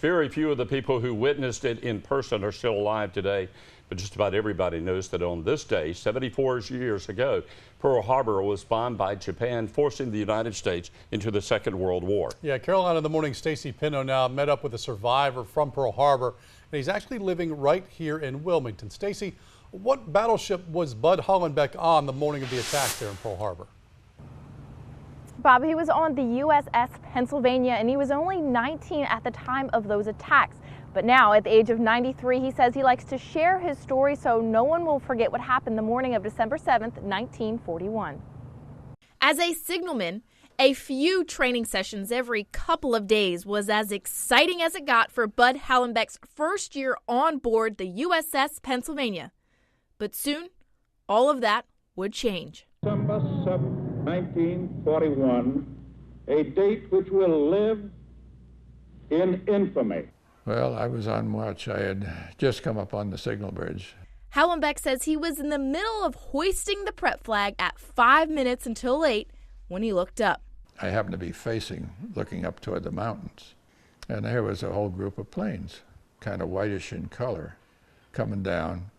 Very few of the people who witnessed it in person are still alive today, but just about everybody knows that on this day, 74 years ago, Pearl Harbor was bombed by Japan, forcing the United States into the Second World War. Yeah, Carolina in the Morning, Stacy Pinto now met up with a survivor from Pearl Harbor, and he's actually living right here in Wilmington. Stacy, what battleship was Bud Hollenbeck on the morning of the attack there in Pearl Harbor? Bob, he was on the USS Pennsylvania, and he was only 19 at the time of those attacks. But now, at the age of 93, he says he likes to share his story so no one will forget what happened the morning of December 7th, 1941. As a signalman, a few training sessions every couple of days was as exciting as it got for Bud Hollenbeck's first year on board the USS Pennsylvania. But soon, all of that would change. December 7th, 1941, a date which will live in infamy. Well, I was on watch. I had just come up on the signal bridge. Hollenbeck says he was in the middle of hoisting the prep flag at 5 minutes until 8 when he looked up. I happened to be looking up toward the mountains, and there was a whole group of planes, kind of whitish in color, coming down,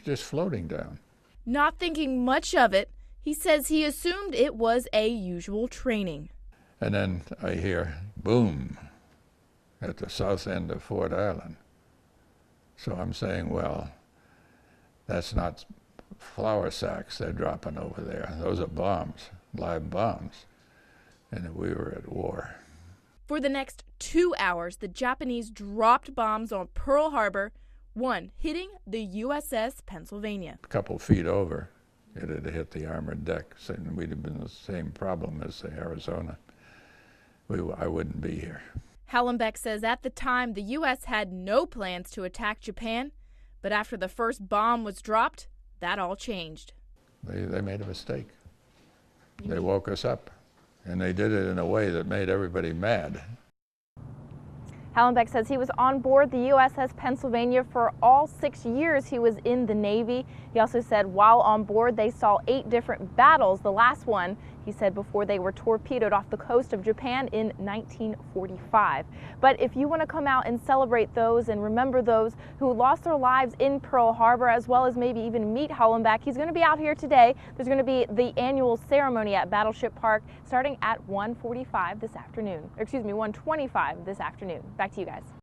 just floating down. Not thinking much of it, he says he assumed it was a usual training. And then I hear boom at the south end of Ford Island. So I'm saying, well, that's not flour sacks they're dropping over there. Those are bombs, live bombs. And we were at war. For the next 2 hours, the Japanese dropped bombs on Pearl Harbor, one hitting the USS Pennsylvania. A couple feet over, it had hit the armored deck, and we'd have been the same problem as the Arizona. I wouldn't be here. Hollenbeck says at the time the U.S. had no plans to attack Japan, but after the first bomb was dropped, that all changed. They made a mistake. They woke us up, and they did it in a way that made everybody mad. Hollenbeck says he was on board the USS Pennsylvania for all 6 years he was in the Navy. He also said while on board they saw 8 different battles. The last one, he said, before they were torpedoed off the coast of Japan in 1945. But if you want to come out and celebrate those and remember those who lost their lives in Pearl Harbor, as well as maybe even meet Hollenbeck, he's going to be out here today. There's going to be the annual ceremony at Battleship Park starting at 1:45 this afternoon. Or excuse me, 1:25 this afternoon. Back to you guys.